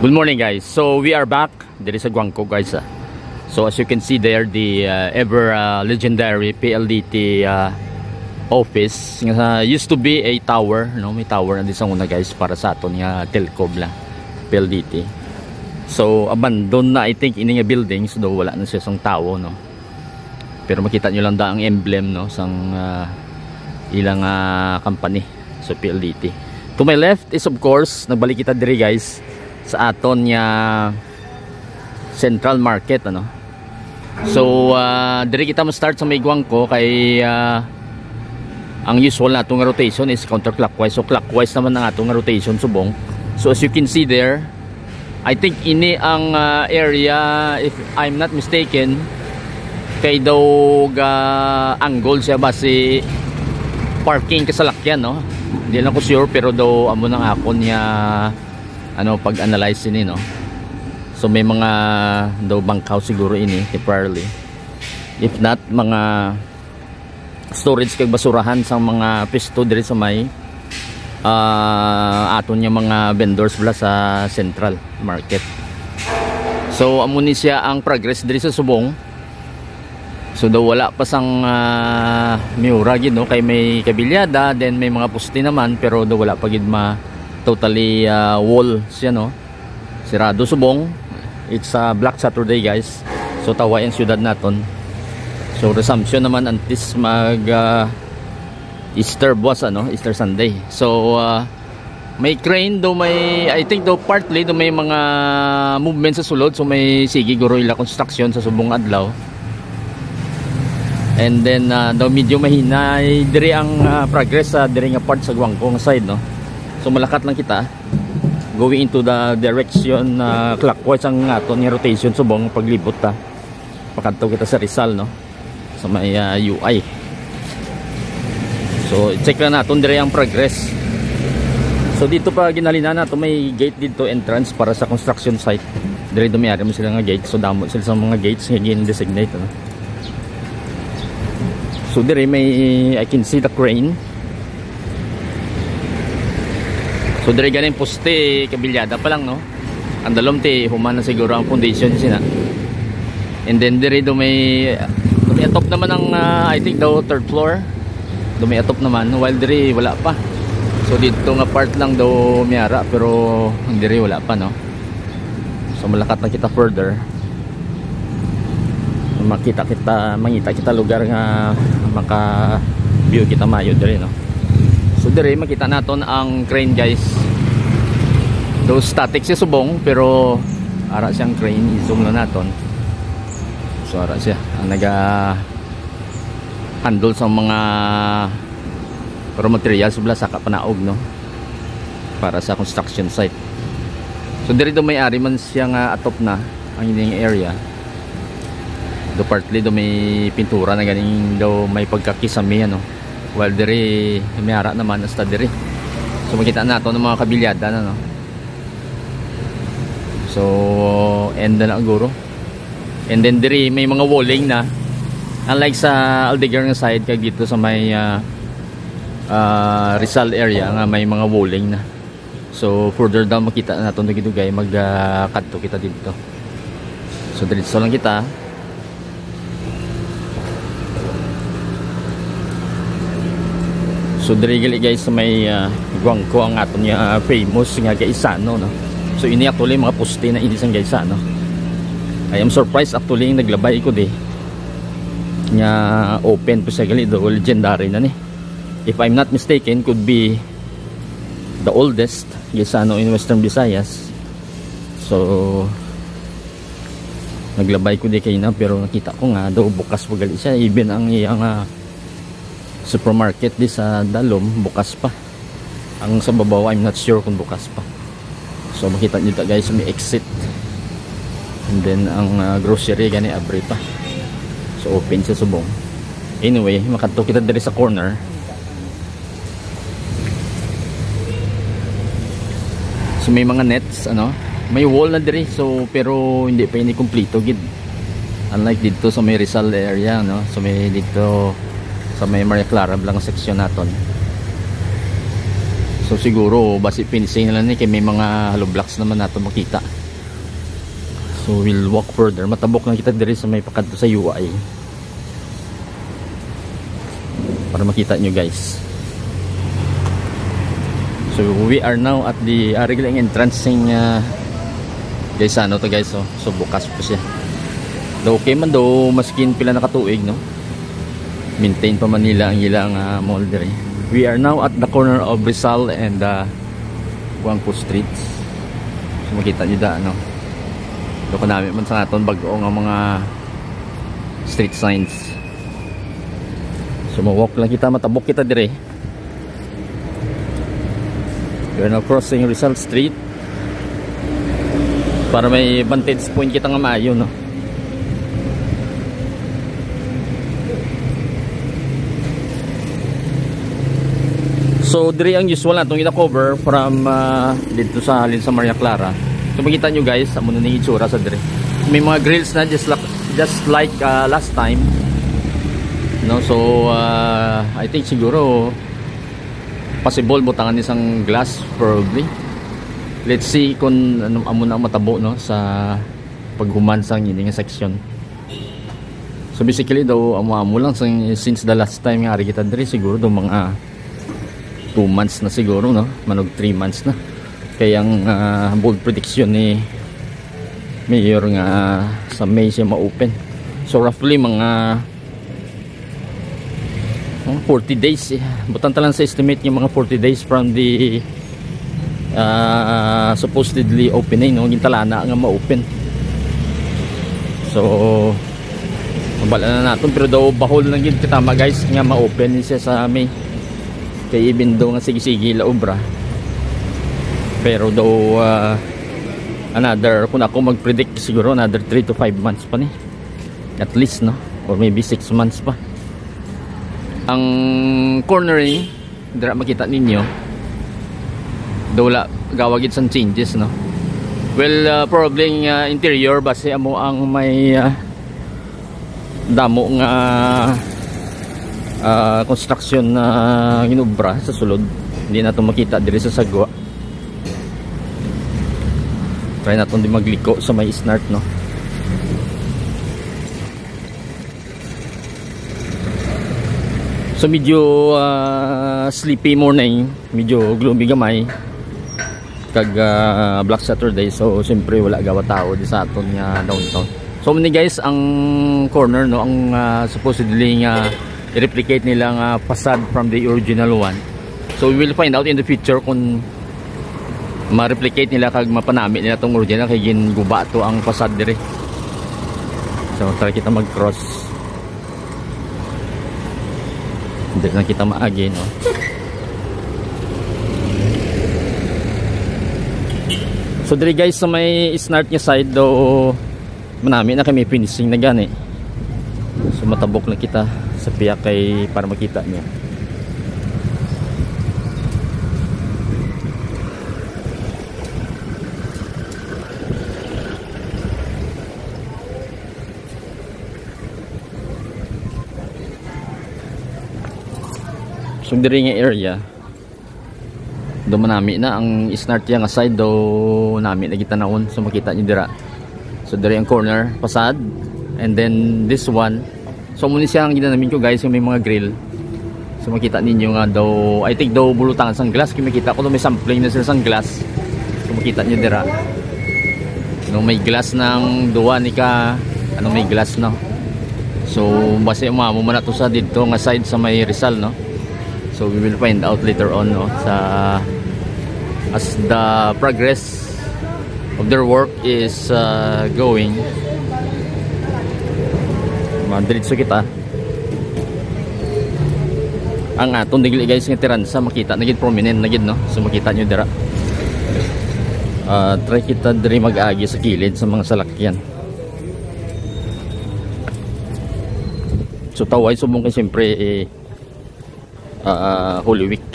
Good morning, guys. So we are back. There is a Guangco, guys. So as you can see there, the ever legendary PLDT office used to be a tower, no? May tower na din sa una, guys, para sa aton nga telco lang PLDT. So abandon na, I think, ini nga buildings, though wala na siya sang tao, no? Pero makita nyo lang da ang emblem, no, sang ilang company, so PLDT. To my left is, of course, nagbalik kita diri, guys, sa aton nga Central Market, ano. So diri kita mo start sa may Guangco kay ang usual natong rotation is counterclockwise. So clockwise naman ang atong rotation subong. So as you can see there, I think ini ang area, if I'm not mistaken, kay daw angle siya base parking kasalakyan, no. Hindi lang ko sure, pero daw amo nang akon niya ano pag-analyze ini, no. So may mga daw bangkaw siguro ini temporarily. If not, mga storage kay basurahan sa mga pisto diri sa may aton niya mga vendors bla sa Central Market. So amo ni siya ang progress diri sa subong. So daw wala pa sang miura gid, no, kay may kabilyada, then may mga poste naman, pero daw wala pa gid totally wall siya, no. Sirado subong. It's Black Saturday, guys. So tawayan siyudad naton. So resumption naman antes mag Easter buwas, ano, Easter Sunday. So may crane do, may I think do partly do may mga movement sa sulod, so may sige guro ila construction sa subong adlaw. And then daw medyo mahina diri ang progress sa diri nga part sa Guangco side, no. So malakat lang kita going into the direction clockwise ang aton nga rotation subong paglibot ta. Pakadto kita sa Rizal, no, sa may UI. So check lang naton diri ang progress. So dito pa ginalina nato, may gate dito, entrance para sa construction site. Diri dumiyari mo sila nga gate, so damo sila sa mga gates nga gin-designate, no. So diri may I can see the crane. So diri ganin poste kabilyada pa lang, no. Andalom ti human na siguro ang foundation sina. And then diri do may atop naman ang I think daw third floor. Do may atop naman, while diri wala pa. So dito nga part lang daw miyara, pero diri wala pa, no. So malakat na kita further. Mangita kita lugar nga maka view kita mayo diri, no. So diri makita naton ang crane, guys. Do static siya subong, pero ara siyang crane, i-zoom lang naton. So ara siya ang naga handle sa mga raw materials bla sa kapanaog, no, para sa construction site. So diri do may ari man siya nga atop na ang ining area. Do partly do may pintura na ganing daw may pagkakisami, ano. While diri may ara naman hasta diri. So makita nato ng mga kabilyada na, no. So end na siguro. And then diri may mga walling na, unlike sa Aldegar nga side, kag dito sa may Rizal area nga may mga walling na. So further down makita nato dito, guys, magkadto kita dito. So diretso lang kita. So diri gali, guys, sa may Guangco ang aton nga famous nga Gaisano, no. So ini actually mga poste na ini sang Gaisano. I am surprised actually naglabay ko di nga open po siya gali, do legendary na ni. If I'm not mistaken, could be the oldest Gaisano in Western Visayas. So naglabay ko di kay na, pero nakita ko nga do bukas pa gali siya. Even ang iyang supermarket di sa Dalom bukas pa. Ang sa babaw I'm not sure kung bukas pa. So makita niyo ta, guys, may exit. And then ang grocery gani abri pa. So open siya subong. Anyway, makadto kita diri sa corner. So may mga nets, ano, may wall na diri, so pero hindi pa ini kumpleto gid. Unlike dito sa may Rizal area, no. So may dito sa may Maria Clara lang section naton. So siguro basi finishing na lang ni kay may mga hollow blocks naman nato makita. So we'll walk further. Matabok na kita diri sa may pakadto sa UI para makita nyo guys. So we are now at the regular entrancing guys, ano to guys, so bukas po siya. Though okay man daw maskin pila nakatuig, no, maintain pa man nila ang ilang mall diri. We are now at the corner of Rizal and Guangpo Streets. So makita nyo da, no, doon ko namin man sa naton bago ang mga street signs. So mawalk lang kita, matabok kita dire. We are now crossing Rizal Street para may vantage point kita nga maayo, no. So diri ang usual natong ina-cover from dito sa halin sa Maria Clara. So makita nyo guys, amo na ning itsura sa diri. May mga grills na just like last time, no. So I think siguro possible butangan isang glass probably. Let's see kung ano amo na matabo, no, sa paghuman sang ini nga section. So basically daw amo lang since the last time nga ari kita diri, siguro daw mga 2 months na siguro, no, manog 3 months na. Kaya ang bold prediction ni Mayor nga sa May siya ma-open. So roughly mga 40 days, butan talang sa estimate yung mga 40 days from the supposedly opening, no, gintala na nga ma-open. So mabala na natin, pero daw bahol lang yun katama guys nga ma-open siya sa May. Kaya even daw nga sige-sige la obra, pero daw another, kung ako mag-predict siguro another 3 to 5 months pa ni at least, no, or maybe 6 months pa. Ang cornering dira makita ninyo daw la gawagid sang changes, no. Well, probably interior base amo ang may damo nga construction na ginubra sa sulod. Hindi na ito makita diri sa sagwa. Try natin di magliko sa may snart, no. So medyo sleepy morning, medyo gloomy gamay kag Black Saturday. So siyempre wala gawa tao di sa aton nga downtown. So muni guys ang corner, no, ang supposedly nga i-replicate nila nga facade from the original one. So we will find out in the future kung ma-replicate nila kag mapanami nila tong original kay ginguba to ang facade dire. So tara kita mag-cross. Hindi na kita maagi, no. So dire guys sa may snart niya side do manami na kami finishing na gani. So matabok na kita sa piyak kay para makita niya. So diri nga area do manami na ang snart yang side do nami na kita naon. So makita niyo dira. So diri ang corner facade and then this one. So muna siya ang ginanamin ko guys, yung may mga grill. So makita ninyo nga daw, I think daw bulutangan sang glass. Kaya makita ko daw may sampling na sila sang glass. So makita niyo dira. No, may glass ng duwa ni ka, ano may glass, no. So base mo na to sa dito nga side sa may Rizal, no. So we will find out later on, no, sa as the progress of their work is going. Diretso kita ang aton digli guys nga tiransa makita nagid prominent nagid, no. So makita nyo dira. Try kita diri mag-agi sa kilid sa mga salakyan. So taway subong kay siyempre Holy Week.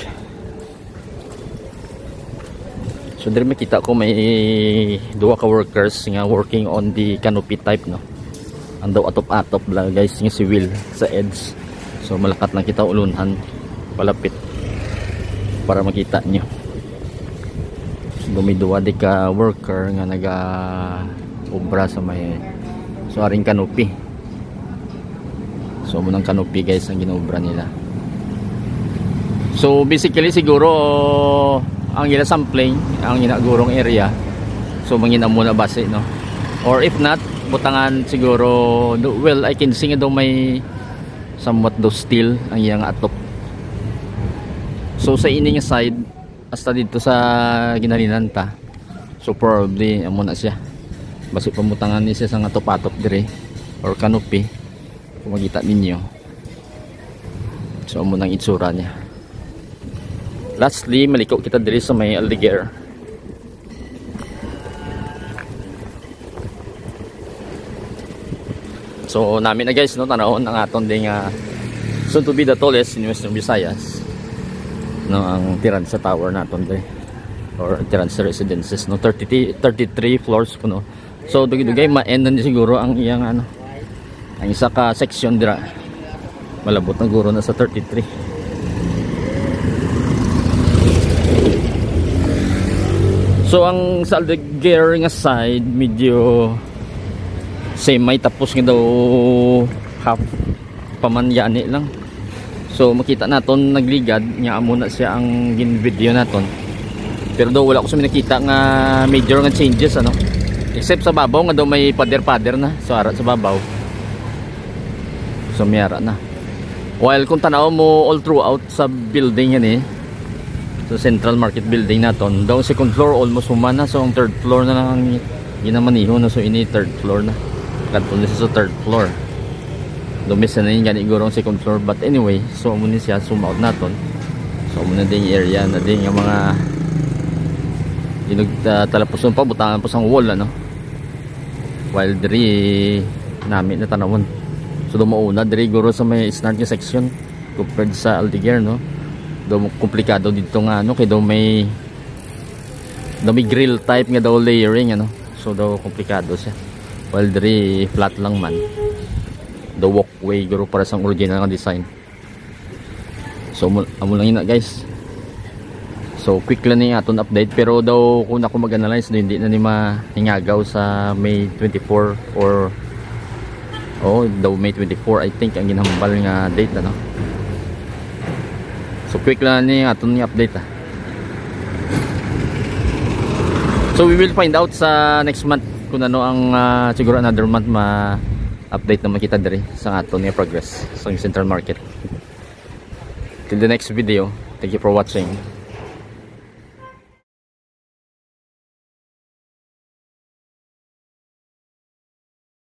So diri makita ko may duwa ka workers nga working on the canopy type, no. Andaw atop-atop lang guys nga si Will sa edge. So malakat lang kita ulunhan palapit para makita nyo. dumiduwa di ka worker nga naga obra sa may so aring canopy. So munang canopy guys ang ginobra nila. So basically siguro ang ila sampling ang ginagurong area. So mangina muna base no. Or if not butangan siguro well I can see nga daw may somewhat do steel ang iyang atop. So sa ining side hasta dito sa ginalinanta. So probably amo na siya. Basi pamutangan ni siya sa nga top-atop dire or canopy. Kung makita ninyo. So amo nang itsura niya. Lastly, maliko kita dire sa may alligator. So namin na guys no tanawon ang aton ding soon to be the tallest in Western Visayas. No ang Tiransa Tower naton dire or Tiransa Residences no 33 floors kuno. So dugay ma-end na siguro ang iyang ano ang isa ka section dira. Malabot na guro na sa 33. So ang sa alligator nga side medyo same may tapos nga daw half pamanyani lang. So makita naton nagligad nya amo na siya ang gin-video naton. Pero daw wala ko sa nakita nga major nga changes ano. Except sa babaw nga daw may pader-pader na so ara sa babaw. So miyara na. While kung tanaw mo all throughout sa building yan so Central Market building naton daw second floor almost humana so ang third floor na lang ginamaniho na so ini third floor na. Kadto na siya sa third floor. Dumis na yun gani igurong second floor but anyway so muna siya zoom out naton so muna din area na din yung mga talapos pa butangan po sa wall ano while diri namin na tanawon so dumauna diri guro sa may start nga section compared sa alligator no daw komplikado dito nga ano kay daw may grill type nga daw layering ano so daw komplikado siya while diri flat lang man the walkway guro para sa original nga design. So amo lang ina guys. So quick lang ni aton update pero daw kung ako mag-analyze hindi na ni mahingagaw sa May 24 or daw May 24 I think ang ginhambal nga date ano. So quick lang ni aton ni update So we will find out sa next month kung ano ang siguro another month update naman kita diri sa aton nga progress sa Central Market. Till the next video, thank you for watching.